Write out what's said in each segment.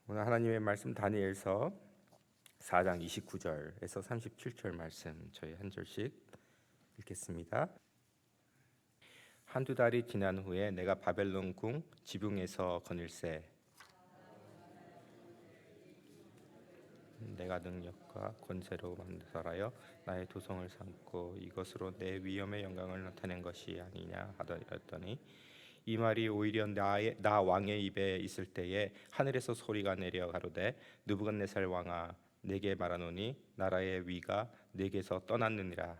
오늘 하나님의 말씀 다니엘서 4장 29절에서 37절 말씀 저희 한 절씩 읽겠습니다. 한두 달이 지난 후에 내가 바벨론 궁 지붕에서 거닐새 내가 능력과 권세로 만들어라여 나의 도성을 삼고 이것으로 내 위엄의 영광을 나타낸 것이 아니냐 하더니 이 말이 오히려 나 왕의 입에 있을 때에 하늘에서 소리가 내려 가로되 느부갓네살 왕아 내게 말하노니 나라의 위가 내게서 떠났느니라.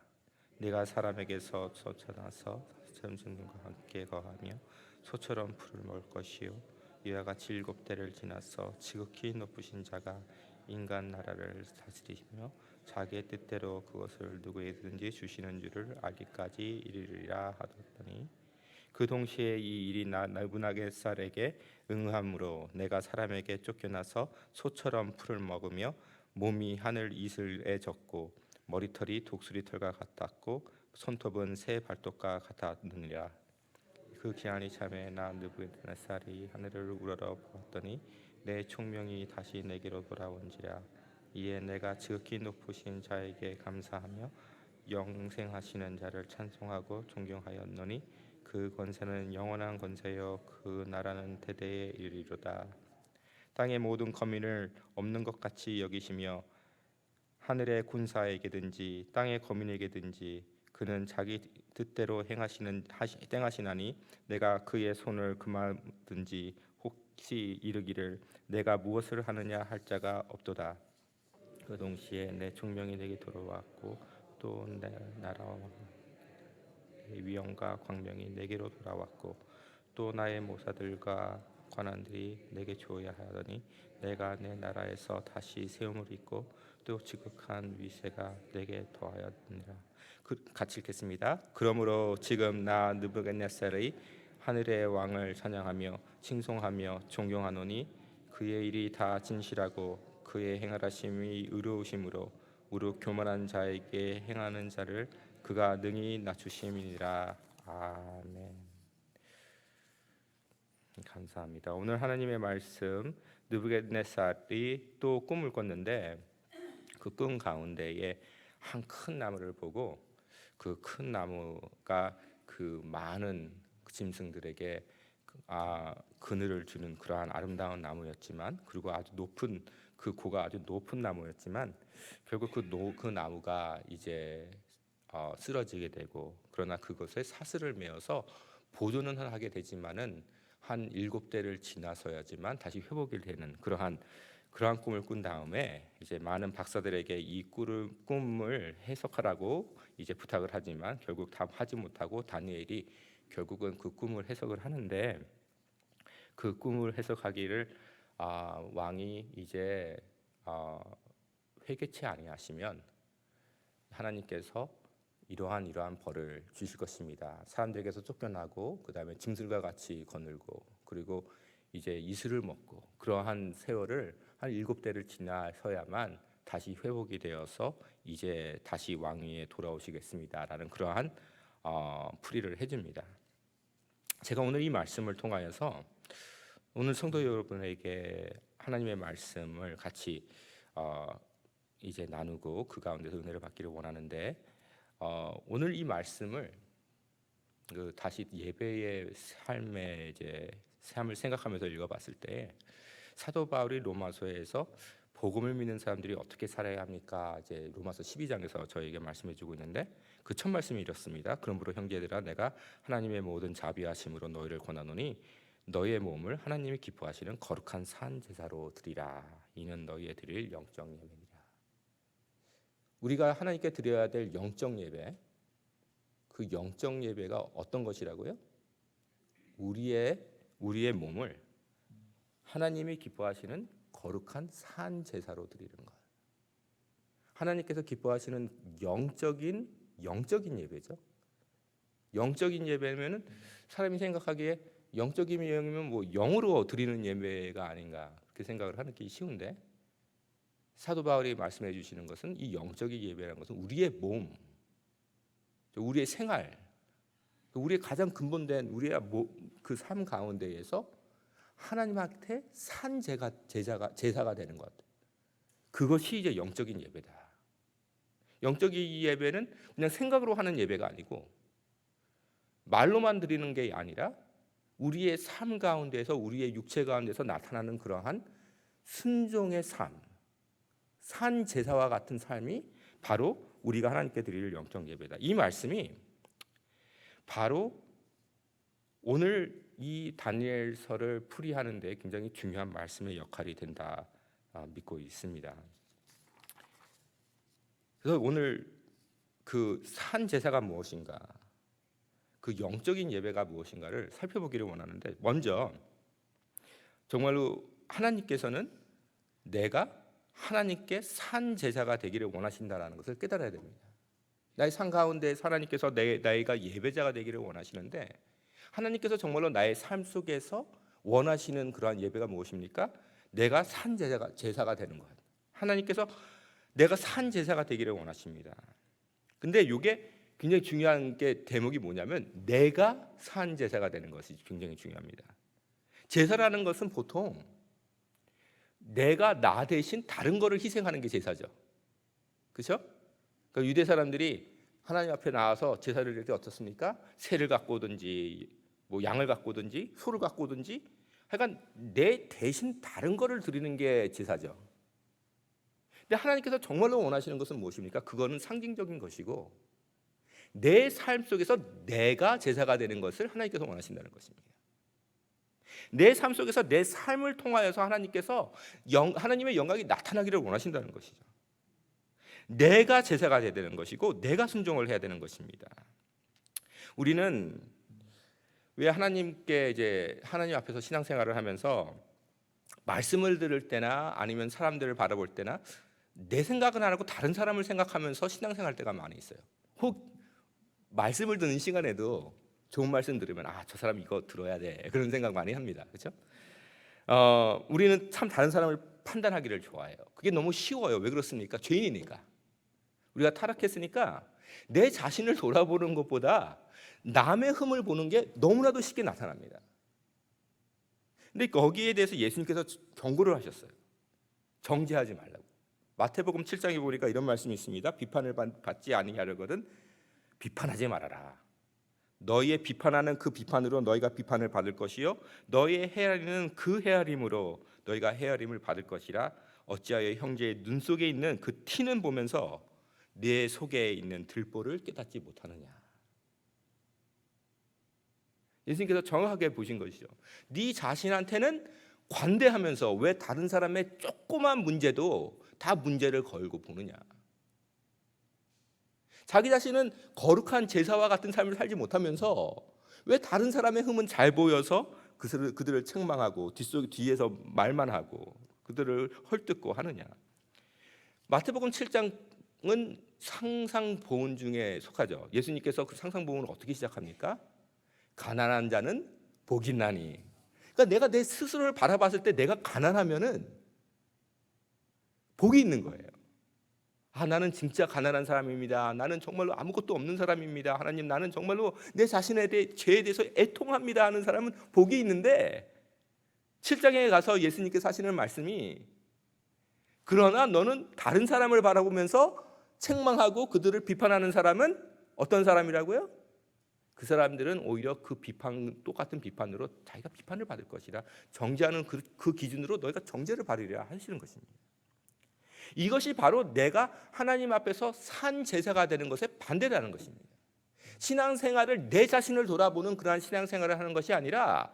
내가 사람에게서 쫓아나서 짐승과 함께 거하며 소처럼 풀을 먹을 것이요 이와 같이 7대를 지나서 지극히 높으신 자가 인간 나라를 다스리시며 자기의 뜻대로 그것을 누구에게든지 주시는 줄을 알기까지 이르리라 하더니 그 동시에 이 일이 느부갓네살에게 응함으로 내가 사람에게 쫓겨나서 소처럼 풀을 먹으며 몸이 하늘 이슬에 젖고 머리털이 독수리털과 같았고 손톱은 새 발톱과 같았느니라. 그 기한이 참에 나 느부갓네살이 하늘을 우러러 보았더니 내 총명이 다시 내게로 돌아온지라. 이에 내가 지극히 높으신 자에게 감사하며 영생하시는 자를 찬송하고 존경하였노니 그 권세는 영원한 권세요 그 나라는 대대에 이르리로다. 땅의 모든 거민을 없는 것 같이 여기시며 하늘의 군사에게든지 땅의 거민에게든지 그는 자기 뜻대로 행하시나니 내가 그의 손을 금하든지 혹시 이르기를 내가 무엇을 하느냐 할 자가 없도다. 그 동시에 내 총명이 내게 돌아왔고 또 내 나라와 위엄과 광명이 내게로 돌아왔고 또 나의 모사들과 관원들이 내게 주어야 하더니 내가 내 나라에서 다시 세움을 입고 또 지극한 위세가 내게 더하였느니라. 같이 읽겠습니다. 그러므로 지금 나 느부갓네살의 하늘의 왕을 찬양하며 칭송하며 존경하노니 그의 일이 다 진실하고 그의 행하심이 의로우심으로 무릇 교만한 자에게 행하는 자를 그가 능히 낮추심이니라. 아멘. 감사합니다. 오늘 하나님의 말씀 느부갓네살이 또 꿈을 꿨는데 그 꿈 가운데에 한 큰 나무를 보고 그 큰 나무가 그 많은 짐승들에게 그늘을 주는 그러한 아름다운 나무였지만 그리고 아주 높은 그 고가 아주 높은 나무였지만 결국 그 나무가 이제 쓰러지게 되고 그러나 그것에 사슬을 메어서 보존은 하게 되지만은 한 7대를 지나서야지만 다시 회복이 되는 그러한 꿈을 꾼 다음에 이제 많은 박사들에게 이 꿈을 해석하라고 이제 부탁을 하지만 결국 다 하지 못하고 다니엘이 결국은 그 꿈을 해석을 하는데 그 꿈을 해석하기를 왕이 이제 회개치 아니하시면 하나님께서 이러한 벌을 주실 것입니다. 사람들에게서 쫓겨나고 그 다음에 짐승과 같이 거늘고 그리고 이제 이슬을 먹고 그러한 세월을 한 7대를 지나서야만 다시 회복이 되어서 이제 다시 왕위에 돌아오시겠습니다라는 그러한 풀이를 해줍니다. 제가 오늘 이 말씀을 통하여서 오늘 성도 여러분에게 하나님의 말씀을 같이 이제 나누고 그 가운데서 은혜를 받기를 원하는데 오늘 이 말씀을 다시 예배의 삶의 이제 삶을 생각하면서 읽어봤을 때 사도 바울이 로마서에서 복음을 믿는 사람들이 어떻게 살아야 합니까? 이제 로마서 12장에서 저에게 말씀해주고 있는데 그 첫 말씀이 이렇습니다. 그러므로 형제들아 내가 하나님의 모든 자비하심으로 너희를 권하노니 너희의 몸을 하나님이 기뻐하시는 거룩한 산 제사로 드리라. 이는 너희의 드릴 영적 예배니라. 우리가 하나님께 드려야 될 영적 예배, 그 영적 예배가 어떤 것이라고요? 우리의 몸을 하나님이 기뻐하시는 거룩한 산 제사로 드리는 거예요. 하나님께서 기뻐하시는 영적인 예배죠. 영적인 예배면은 사람이 생각하기에 영적인 예배면 뭐 영으로 드리는 예배가 아닌가 그렇게 생각을 하기 쉬운데 사도 바울이 말씀해 주시는 것은 이 영적인 예배라는 것은 우리의 몸, 우리의 생활, 우리의 가장 근본된 우리의 그 삶 가운데에서 하나님한테 산 제사가 되는 것. 그것이 이제 영적인 예배다. 영적인 예배는 그냥 생각으로 하는 예배가 아니고 말로만 드리는 게 아니라 우리의 삶 가운데서, 우리의 육체 가운데서 나타나는 그러한 순종의 삶, 산 제사와 같은 삶이 바로 우리가 하나님께 드릴 영적 예배다. 이 말씀이 바로 오늘 이 다니엘서를 풀이하는 데 굉장히 중요한 말씀의 역할이 된다 믿고 있습니다. 그래서 오늘 그 산 제사가 무엇인가, 그 영적인 예배가 무엇인가를 살펴보기를 원하는데, 먼저 정말로 하나님께서는 내가 하나님께 산 제사가 되기를 원하신다라는 것을 깨달아야 됩니다. 나의 삶 가운데 하나님께서 나이가 예배자가 되기를 원하시는데, 하나님께서 정말로 나의 삶 속에서 원하시는 그러한 예배가 무엇입니까? 내가 산 제사가 되는 것. 하나님께서 내가 산 제사가 되기를 원하십니다. 근데 이게 굉장히 중요한 게, 대목이 뭐냐면 내가 산 제사가 되는 것이 굉장히 중요합니다. 제사라는 것은 보통 내가 나 대신 다른 거를 희생하는 게 제사죠. 그렇죠? 그러니까 유대 사람들이 하나님 앞에 나와서 제사를 드릴 때 어떻습니까? 새를 갖고 오든지 뭐 양을 갖고 오든지 소를 갖고 오든지, 하여간 내 대신 다른 거를 드리는 게 제사죠. 근데 하나님께서 정말로 원하시는 것은 무엇입니까? 그거는 상징적인 것이고, 내 삶 속에서 내가 제사가 되는 것을 하나님께서 원하신다는 것입니다. 내 삶 속에서 내 삶을 통하여서 하나님께서 하나님의 영광이 나타나기를 원하신다는 것이죠. 내가 제사가 되어야 되는 것이고, 내가 순종을 해야 되는 것입니다. 우리는 왜 하나님께 이제 하나님 앞에서 신앙생활을 하면서 말씀을 들을 때나 아니면 사람들을 바라볼 때나 내 생각은 안 하고 다른 사람을 생각하면서 신앙생활 때가 많이 있어요. 혹 말씀을 듣는 시간에도 좋은 말씀 들으면 저 사람 이거 들어야 돼, 그런 생각 많이 합니다. 그렇죠? 우리는 참 다른 사람을 판단하기를 좋아해요. 그게 너무 쉬워요. 왜 그렇습니까? 죄인이니까. 우리가 타락했으니까 내 자신을 돌아보는 것보다 남의 흠을 보는 게 너무나도 쉽게 나타납니다. 근데 거기에 대해서 예수님께서 경고를 하셨어요. 정죄하지 말라고. 마태복음 7장에 보니까 이런 말씀이 있습니다. 비판을 받지 아니하려거든 비판하지 말아라. 너희의 비판하는 그 비판으로 너희가 비판을 받을 것이요, 너희의 헤아리는 그 헤아림으로 너희가 헤아림을 받을 것이라. 어찌하여 형제의 눈 속에 있는 그 티는 보면서 내 속에 있는 들보를 깨닫지 못하느냐. 예수님께서 정확하게 보신 것이죠. 네 자신한테는 관대하면서 왜 다른 사람의 조그만 문제도 다 문제를 걸고 보느냐. 자기 자신은 거룩한 제사와 같은 삶을 살지 못하면서 왜 다른 사람의 흠은 잘 보여서 그들을 책망하고 뒤에서 말만 하고 그들을 헐뜯고 하느냐. 마태복음 7장은 상상보훈 중에 속하죠. 예수님께서 그 상상보훈을 어떻게 시작합니까? 가난한 자는 복이 나니. 그러니까 내가 내 스스로를 바라봤을 때 내가 가난하면은 복이 있는 거예요. 나는 진짜 가난한 사람입니다. 나는 정말로 아무것도 없는 사람입니다. 하나님, 나는 정말로 내 자신에 대해 죄에 대해서 애통합니다 하는 사람은 복이 있는데, 7장에 가서 예수님께서 하시는 말씀이, 그러나 너는 다른 사람을 바라보면서 책망하고 그들을 비판하는 사람은 어떤 사람이라고요? 그 사람들은 오히려 그 똑같은 비판으로 자기가 비판을 받을 것이라. 정죄하는 그 기준으로 너희가 정죄를 받으리라 하시는 것입니다. 이것이 바로 내가 하나님 앞에서 산 제사가 되는 것에 반대라는 것입니다. 신앙생활을 내 자신을 돌아보는 그러한 신앙생활을 하는 것이 아니라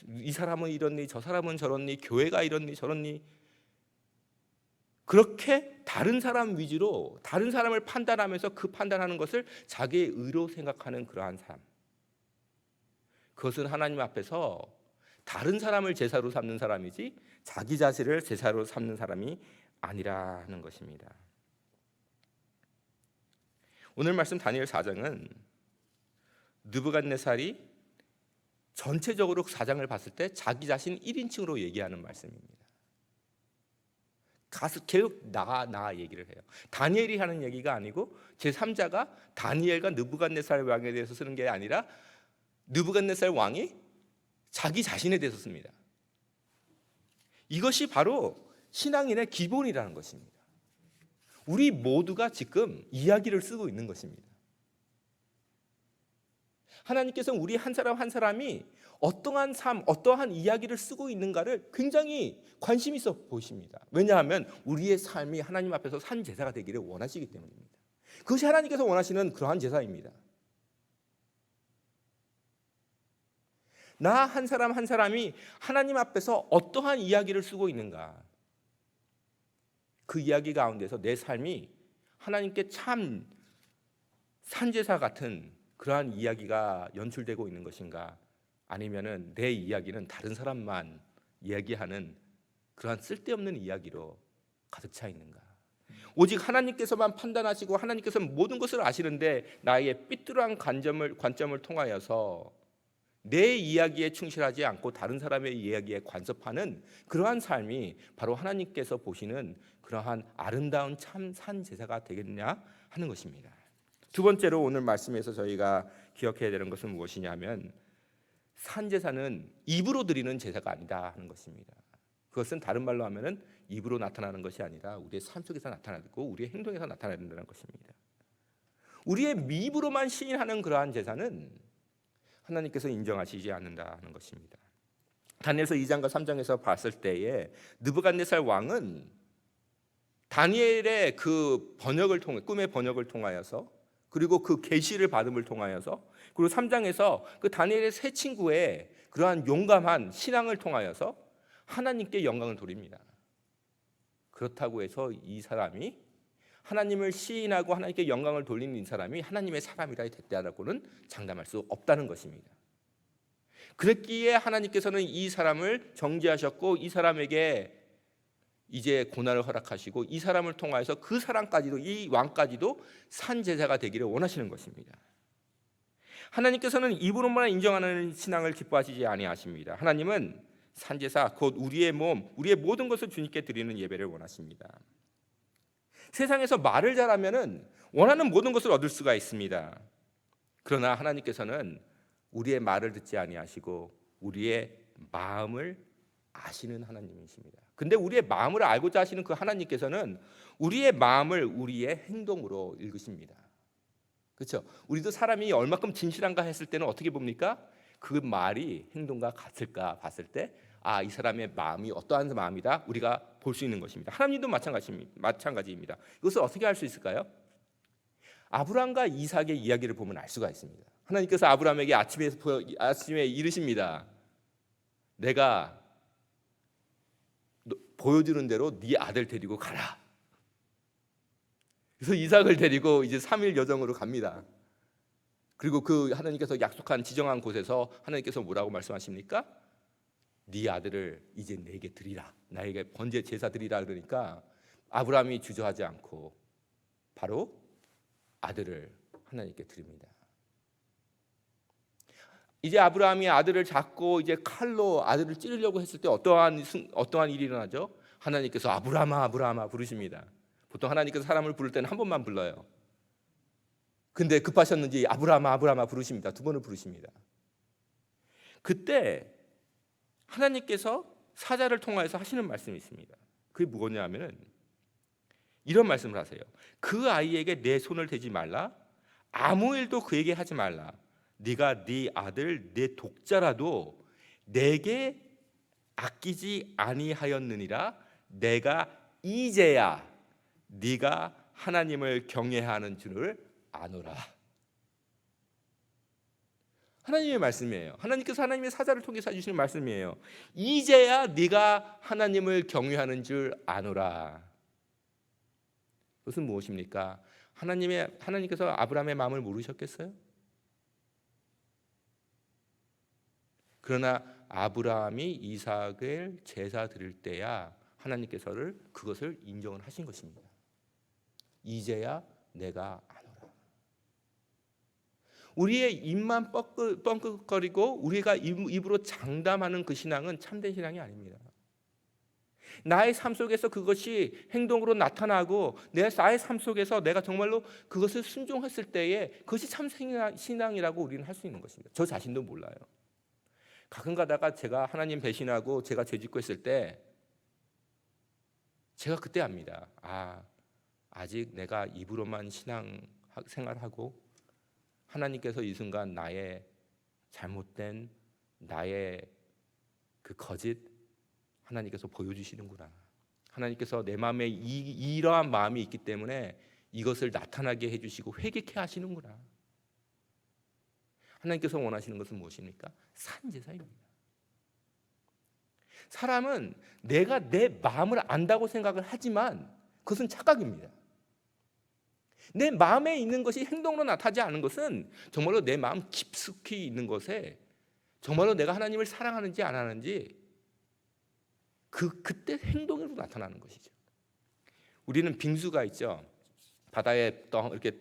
이 사람은 이렇니 저 사람은 저렇니 교회가 이렇니 저렇니, 그렇게 다른 사람 위주로 다른 사람을 판단하면서 그 판단하는 것을 자기의 의로 생각하는 그러한 삶, 그것은 하나님 앞에서 다른 사람을 제사로 삼는 사람이지 자기 자신을 제사로 삼는 사람이 아니라는 것입니다. 오늘 말씀 다니엘 4장은 느부갓네살이 전체적으로 4장을 봤을 때 자기 자신 1인칭으로 얘기하는 말씀입니다. 가서 계속 나 얘기를 해요. 다니엘이 하는 얘기가 아니고 제3자가 다니엘과 느부갓네살 왕에 대해서 쓰는 게 아니라 느부갓네살 왕이 자기 자신에 대해서 씁니다. 이것이 바로 신앙인의 기본이라는 것입니다. 우리 모두가 지금 이야기를 쓰고 있는 것입니다. 하나님께서는 우리 한 사람 한 사람이 어떠한 삶, 어떠한 이야기를 쓰고 있는가를 굉장히 관심 있어 보십니다. 왜냐하면 우리의 삶이 하나님 앞에서 산 제사가 되기를 원하시기 때문입니다. 그것이 하나님께서 원하시는 그러한 제사입니다. 나 한 사람 한 사람이 하나님 앞에서 어떠한 이야기를 쓰고 있는가, 그 이야기 가운데서 내 삶이 하나님께 참 산제사 같은 그러한 이야기가 연출되고 있는 것인가, 아니면은 내 이야기는 다른 사람만 이야기하는 그러한 쓸데없는 이야기로 가득 차 있는가. 오직 하나님께서만 판단하시고 하나님께서 모든 것을 아시는데 나의 삐뚤어한 관점을 통하여서 내 이야기에 충실하지 않고 다른 사람의 이야기에 간섭하는 그러한 삶이 바로 하나님께서 보시는 그러한 아름다운 참 산제사가 되겠냐 하는 것입니다. 두 번째로 오늘 말씀에서 저희가 기억해야 되는 것은 무엇이냐면, 산제사는 입으로 드리는 제사가 아니다 하는 것입니다. 그것은 다른 말로 하면은 입으로 나타나는 것이 아니라 우리의 삶 속에서 나타나고 우리의 행동에서 나타나야 된다는 것입니다. 우리의 입으로만 시인하는 그러한 제사는 하나님께서 인정하시지 않는다 하는 것입니다. 다니엘서 2장과 3장에서 봤을 때에 느부갓네살 왕은 다니엘의 그 번역을 통해, 꿈의 번역을 통하여서, 그리고 그 계시를 받음을 통하여서, 그리고 3장에서 그 다니엘의 세 친구의 그러한 용감한 신앙을 통하여서 하나님께 영광을 돌립니다. 그렇다고 해서 이 사람이 하나님을 시인하고 하나님께 영광을 돌리는 이 사람이 하나님의 사람이라 됐다라고는 장담할 수 없다는 것입니다. 그랬기에 하나님께서는 이 사람을 정죄하셨고 이 사람에게 이제 고난을 허락하시고 이 사람을 통하여서 그 사람까지도, 이 왕까지도 산제사가 되기를 원하시는 것입니다. 하나님께서는 입으로만 인정하는 신앙을 기뻐하시지 아니하십니다. 하나님은 산제사, 곧 우리의 몸, 우리의 모든 것을 주님께 드리는 예배를 원하십니다. 세상에서 말을 잘하면은 원하는 모든 것을 얻을 수가 있습니다. 그러나 하나님께서는 우리의 말을 듣지 아니하시고 우리의 마음을 아시는 하나님이십니다. 근데 우리의 마음을 알고자 하시는 그 하나님께서는 우리의 마음을 우리의 행동으로 읽으십니다. 그렇죠? 우리도 사람이 얼마큼 진실한가 했을 때는 어떻게 봅니까? 그 말이 행동과 같을까 봤을 때, 아, 이 사람의 마음이 어떠한 마음이다 우리가 볼 수 있는 것입니다. 하나님도 마찬가지입니다. 이것을 어떻게 할 수 있을까요? 아브라함과 이삭의 이야기를 보면 알 수가 있습니다. 하나님께서 아브라함에게 아침에 이르십니다. 내가 보여주는 대로 네 아들 데리고 가라. 그래서 이삭을 데리고 이제 3일 여정으로 갑니다. 그리고 그 하나님께서 약속한 지정한 곳에서 하나님께서 뭐라고 말씀하십니까? 네 아들을 이제 내게 드리라, 나에게 번제 제사 드리라. 그러니까 아브라함이 주저하지 않고 바로 아들을 하나님께 드립니다. 이제 아브라함이 아들을 잡고 이제 칼로 아들을 찌르려고 했을 때 어떠한 일이 일어나죠? 하나님께서 아브라함아 아브라함아 부르십니다. 보통 하나님께서 사람을 부를 때는 한 번만 불러요. 근데 급하셨는지 아브라함아 아브라함아 부르십니다. 두 번을 부르십니다. 그때 하나님께서 사자를 통하여서 하시는 말씀이 있습니다. 그게 뭐냐면은 이런 말씀을 하세요. 그 아이에게 내 손을 대지 말라. 아무 일도 그에게 하지 말라. 네가 네 아들 내 독자라도 내게 아끼지 아니하였느니라. 내가 이제야 네가 하나님을 경외하는 줄을 아노라. 하나님의 말씀이에요. 하나님께서 하나님의 사자를 통해서 해주시는 말씀이에요. 이제야 네가 하나님을 경외하는 줄 아노라. 그것은 무엇입니까? 하나님께서 아브라함의 마음을 모르셨겠어요? 그러나 아브라함이 이삭을 제사 드릴 때야 하나님께서는 그것을 인정을 하신 것입니다. 이제야 내가 아노라. 우리의 입만 뻥긋거리고 우리가 입으로 장담하는 그 신앙은 참된 신앙이 아닙니다. 나의 삶 속에서 그것이 행동으로 나타나고 나의 삶 속에서 내가 정말로 그것을 순종했을 때에 그것이 참 신앙이라고 우리는 할 수 있는 것입니다. 저 자신도 몰라요. 가끔 가다가 제가 하나님 배신하고 제가 죄짓고 했을 때 제가 그때 압니다. 아직 내가 입으로만 신앙 생활하고 하나님께서 이 순간 나의 잘못된 나의 그 거짓 하나님께서 보여주시는구나. 하나님께서 내 마음에 이러한 마음이 있기 때문에 이것을 나타나게 해주시고 회개케 하시는구나. 하나님께서 원하시는 것은 무엇입니까? 산제사입니다. 사람은 내가 내 마음을 안다고 생각을 하지만 그것은 착각입니다. 내 마음에 있는 것이 행동으로 나타나지 않은 것은 정말로 내 마음 깊숙이 있는 것에 정말로 내가 하나님을 사랑하는지 안 하는지 그때 행동으로 나타나는 것이죠. 우리는 빙수가 있죠. 바다에 이렇게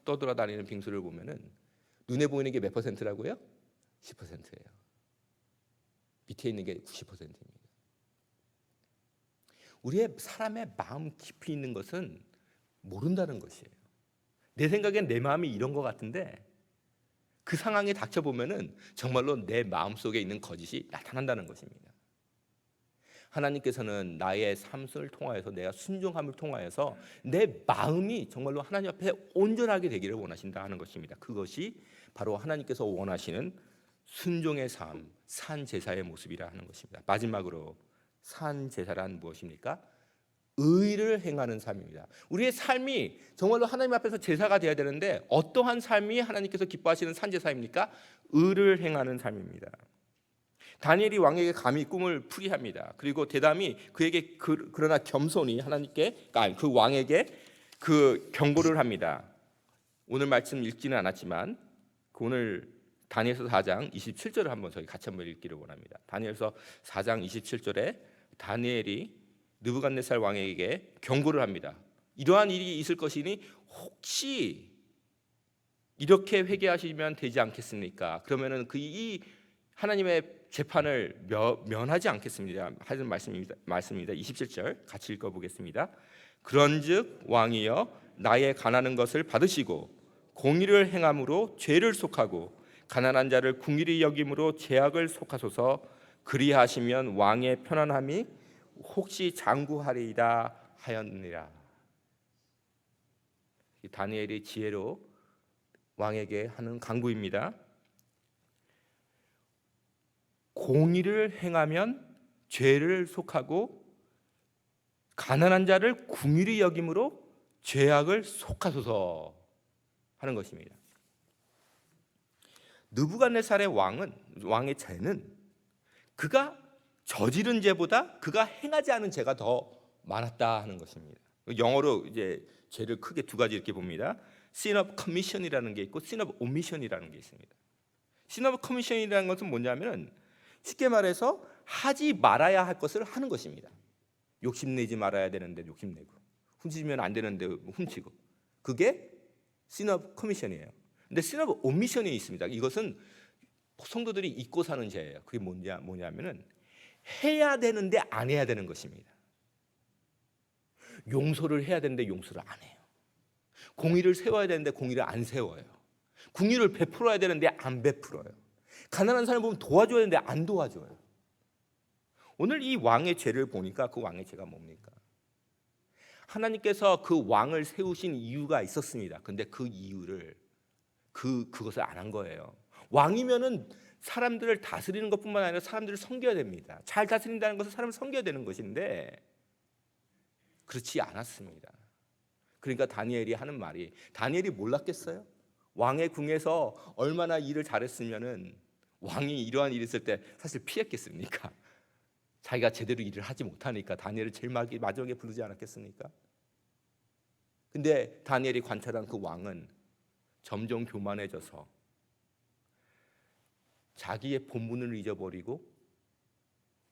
떠돌아다니는 빙수를 보면은 눈에 보이는 게 몇 퍼센트라고요? 10%예요. 밑에 있는 게 90%입니다. 우리의 사람의 마음 깊이 있는 것은 모른다는 것이에요. 내 생각엔 내 마음이 이런 것 같은데 그 상황에 닥쳐보면은 정말로 내 마음속에 있는 거짓이 나타난다는 것입니다. 하나님께서는 나의 삶을 통하여서 내가 순종함을 통하여서 내 마음이 정말로 하나님 앞에 온전하게 되기를 원하신다 하는 것입니다. 그것이 바로 하나님께서 원하시는 순종의 삶, 산 제사의 모습이라 하는 것입니다. 마지막으로 산 제사란 무엇입니까? 의를 행하는 삶입니다. 우리의 삶이 정말로 하나님 앞에서 제사가 되어야 되는데 어떠한 삶이 하나님께서 기뻐하시는 산 제사입니까? 의를 행하는 삶입니다. 다니엘이 왕에게 감히 꿈을 풀이합니다. 그리고 대담이 그에게 그러나 겸손히 하나님께 그 왕에게 그 경고를 합니다. 오늘 말씀 읽지는 않았지만 오늘 다니엘서 4장 27절을 한번 저희 같이 한번 읽기를 원합니다. 다니엘서 4장 27절에 다니엘이 느부갓네살 왕에게 경고를 합니다. 이러한 일이 있을 것이니 혹시 이렇게 회개하시면 되지 않겠습니까? 그러면은 이 하나님의 재판을 면하지 않겠습니다. 하는 말씀입니다. 27절 같이 읽어보겠습니다. 그런즉 왕이여 나의 가난한 것을 받으시고 공의를 행함으로 죄를 속하고 가난한 자를 궁일히 여김으로 죄악을 속하소서. 그리하시면 왕의 편안함이 혹시 장구하리이다 하였느니라. 다니엘이 지혜로 왕에게 하는 강구입니다. 공의를 행하면 죄를 속하고 가난한 자를 궁일히 여김으로 죄악을 속하소서 하는 것입니다. 느부갓네살의 왕의 죄는 그가 저지른 죄보다 그가 행하지 않은 죄가 더 많았다 하는 것입니다. 영어로 이제 죄를 크게 두 가지 이렇게 봅니다. sin of commission이라는 게 있고 sin of omission이라는 게 있습니다. sin of commission이라는 것은 뭐냐면 쉽게 말해서 하지 말아야 할 것을 하는 것입니다. 욕심내지 말아야 되는데 욕심내고, 훔치면 안 되는데 훔치고, 그게 sin of commission이에요. 근데 sin of omission이 있습니다. 이것은 성도들이 잊고 사는 죄예요. 그게 뭐냐면은 해야 되는데 안 해야 되는 것입니다. 용서를 해야 되는데 용서를 안 해요. 공의를 세워야 되는데 공의를 안 세워요. 궁의를 베풀어야 되는데 안 베풀어요. 가난한 사람 보면 도와줘야 되는데 안 도와줘요. 오늘 이 왕의 죄를 보니까 그 왕의 죄가 뭡니까? 하나님께서 그 왕을 세우신 이유가 있었습니다. 근데 그 이유를 그것을 안 한 거예요. 왕이면은 사람들을 다스리는 것뿐만 아니라 사람들을 섬겨야 됩니다. 잘 다스린다는 것은 사람을 섬겨야 되는 것인데 그렇지 않았습니다. 그러니까 다니엘이 하는 말이, 다니엘이 몰랐겠어요? 왕의 궁에서 얼마나 일을 잘했으면은 왕이 이러한 일이 있을 때 사실 피했겠습니까? 자기가 제대로 일을 하지 못하니까 다니엘을 제일 마지막에 부르지 않았겠습니까? 근데 다니엘이 관찰한 그 왕은 점점 교만해져서 자기의 본분을 잊어버리고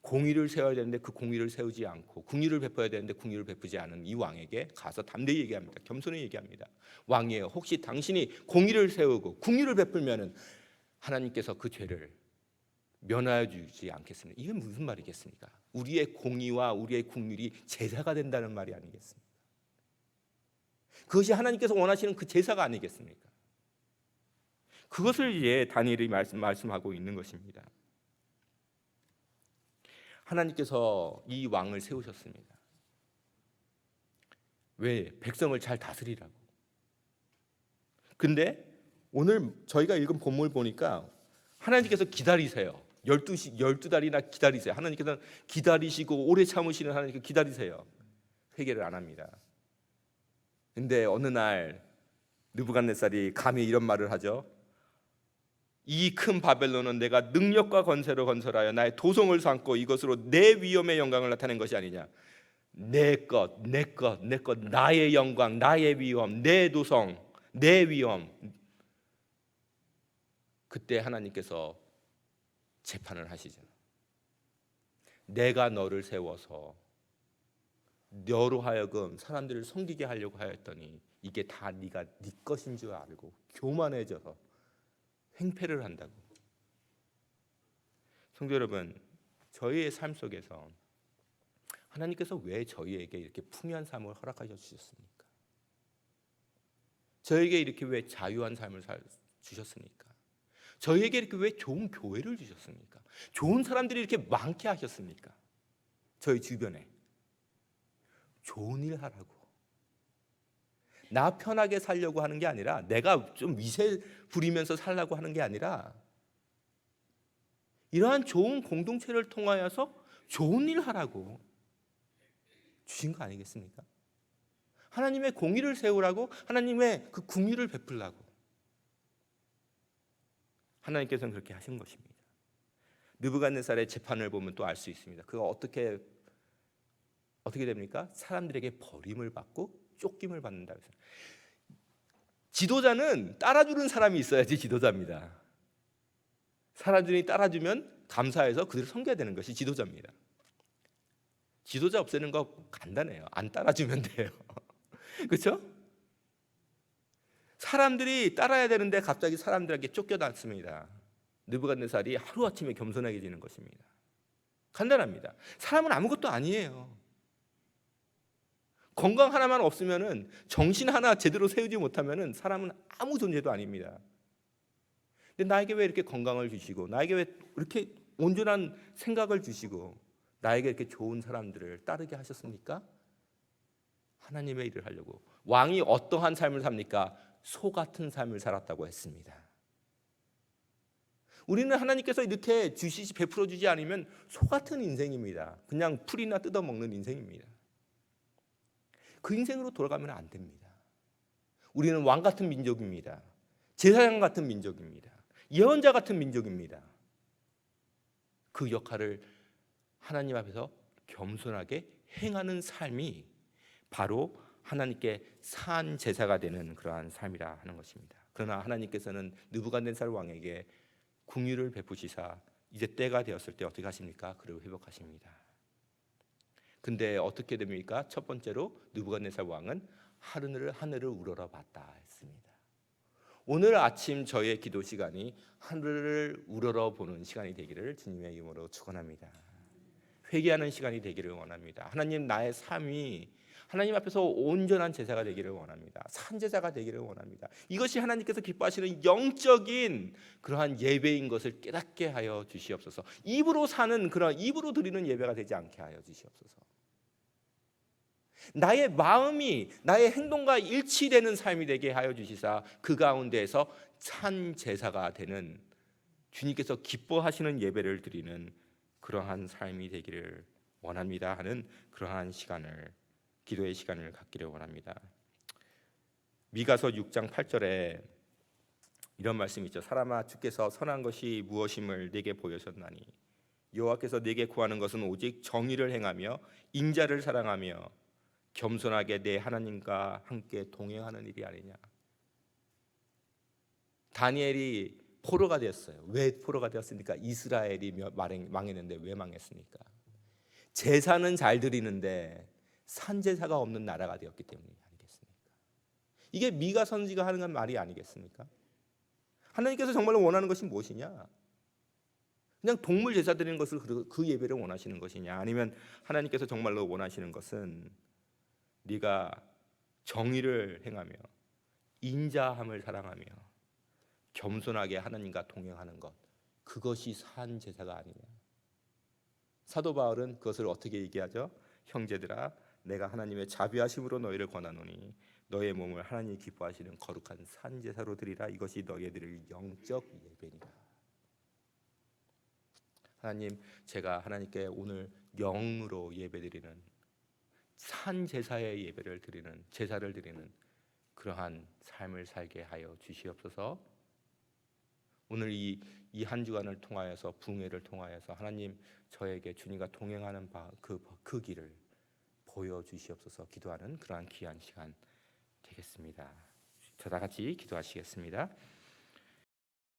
공의를 세워야 되는데 그 공의를 세우지 않고 궁의를 베풀어야 되는데 궁의를 베푸지 않은 이 왕에게 가서 담대히 얘기합니다. 겸손히 얘기합니다. 왕이에요, 혹시 당신이 공의를 세우고 궁의를 베풀면은 하나님께서 그 죄를 면하여 주지 않겠습니까? 이게 무슨 말이겠습니까? 우리의 공의와 우리의 궁율이 제사가 된다는 말이 아니겠습니까? 그것이 하나님께서 원하시는 그 제사가 아니겠습니까? 그것을 이제 다니엘이 말씀하고 있는 것입니다. 하나님께서 이 왕을 세우셨습니다. 왜? 백성을 잘 다스리라고. 근데 오늘 저희가 읽은 본문을 보니까 하나님께서 기다리세요. 12달이나 기다리세요. 하나님께서는 기다리시고 오래 참으시는 하나님께서 기다리세요. 회개를 안 합니다. 근데 어느 날 느부갓네살이 감히 이런 말을 하죠. 이 큰 바벨론은 내가 능력과 권세로 건설하여 나의 도성을 삼고 이것으로 내 위엄의 영광을 나타낸 것이 아니냐. 내 것, 나의 영광, 나의 위엄, 내 도성, 내 위엄. 그때 하나님께서 재판을 하시죠. 내가 너를 세워서 너로 하여금 사람들을 섬기게 하려고 하였더니 이게 다 네가 네 것인 줄 알고 교만해져서 횡패를 한다고. 성도 여러분, 저희의 삶 속에서 하나님께서 왜 저희에게 이렇게 풍요한 삶을 허락하셔 주셨습니까? 저에게 이렇게 왜 자유한 삶을 주셨습니까? 저희에게 이렇게 왜 좋은 교회를 주셨습니까? 좋은 사람들이 이렇게 많게 하셨습니까? 저희 주변에 좋은 일 하라고. 나 편하게 살려고 하는 게 아니라, 내가 좀 위세 부리면서 살려고 하는 게 아니라, 이러한 좋은 공동체를 통하여서 좋은 일 하라고 주신 거 아니겠습니까? 하나님의 공의를 세우라고, 하나님의 그 궁유를 베풀라고 하나님께서는 그렇게 하신 것입니다. 느부갓네살의 재판을 보면 또 알 수 있습니다. 그가 어떻게 됩니까? 사람들에게 버림을 받고 쫓김을 받는다. 지도자는 따라주는 사람이 있어야지 지도자입니다. 사람들이 따라주면 감사해서 그들을 섬겨야 되는 것이 지도자입니다. 지도자 없애는 거 간단해요. 안 따라주면 돼요. 그렇죠? 사람들이 따라야 되는데 갑자기 사람들에게 쫓겨났습니다. 느부갓네살이 하루아침에 겸손해지는 것입니다. 간단합니다. 사람은 아무것도 아니에요. 건강 하나만 없으면은, 정신 하나 제대로 세우지 못하면은 사람은 아무 존재도 아닙니다. 근데 나에게 왜 이렇게 건강을 주시고, 나에게 왜 이렇게 온전한 생각을 주시고, 나에게 이렇게 좋은 사람들을 따르게 하셨습니까? 하나님의 일을 하려고. 왕이 어떠한 삶을 삽니까? 소 같은 삶을 살았다고 했습니다. 우리는 하나님께서 이렇게 베풀어 주지 않으면 소 같은 인생입니다. 그냥 풀이나 뜯어먹는 인생입니다. 그 인생으로 돌아가면 안 됩니다. 우리는 왕 같은 민족입니다. 제사장 같은 민족입니다. 예언자 같은 민족입니다. 그 역할을 하나님 앞에서 겸손하게 행하는 삶이 바로 하나님께 산 제사가 되는 그러한 삶이라 하는 것입니다. 그러나 하나님께서는 느부갓네살 왕에게 궁유를 베푸시사 이제 때가 되었을 때 어떻게 하십니까? 그를 회복하십니다. 근데 어떻게 됩니까? 첫 번째로 느부갓네살 왕은 하늘을 우러러 봤다 했습니다. 오늘 아침 저의 기도 시간이 하늘을 우러러 보는 시간이 되기를 주님의 이름으로 축원합니다. 회개하는 시간이 되기를 원합니다. 하나님, 나의 삶이 하나님 앞에서 온전한 제사가 되기를 원합니다. 산제사가 되기를 원합니다. 이것이 하나님께서 기뻐하시는 영적인 그러한 예배인 것을 깨닫게 하여 주시옵소서. 입으로 드리는 예배가 되지 않게 하여 주시옵소서. 나의 마음이 나의 행동과 일치되는 삶이 되게 하여 주시사 그 가운데에서 산제사가 되는, 주님께서 기뻐하시는 예배를 드리는 그러한 삶이 되기를 원합니다 하는 그러한 기도의 시간을 갖기를 원합니다. 미가서 6장 8절에 이런 말씀이 있죠. 사람아, 주께서 선한 것이 무엇임을 네게 보여셨나니 여호와께서 네게 구하는 것은 오직 정의를 행하며 인자를 사랑하며 겸손하게 내 하나님과 함께 동행하는 일이 아니냐. 다니엘이 포로가 되었어요. 왜 포로가 되었습니까? 이스라엘이 망했는데 왜 망했습니까? 제사는 잘 드리는데 산제사가 없는 나라가 되었기 때문이 아니겠습니까? 이게 미가 선지가 하는 말이 아니겠습니까? 하나님께서 정말로 원하는 것이 무엇이냐? 그냥 동물 제사 드리는 것을 그 예배를 원하시는 것이냐? 아니면 하나님께서 정말로 원하시는 것은 네가 정의를 행하며 인자함을 사랑하며 겸손하게 하나님과 동행하는 것, 그것이 산 제사가 아니냐? 사도 바울은 그것을 어떻게 얘기하죠? 형제들아, 내가 하나님의 자비하심으로 너희를 권하노니 너의 몸을 하나님이 기뻐하시는 거룩한 산 제사로 드리라. 이것이 너희의 드릴 영적 예배니라. 하나님, 제가 하나님께 오늘 영으로 예배드리는 산 제사의 예배를 드리는, 제사를 드리는 그러한 삶을 살게 하여 주시옵소서. 오늘 이 한 주간을 통하여서, 붕회를 통하여서 하나님, 저에게 주님과 동행하는 그 길을 보여주시옵소서. 기도하는 그러한 귀한 시간 되겠습니다. 저다 같이 기도하시겠습니다.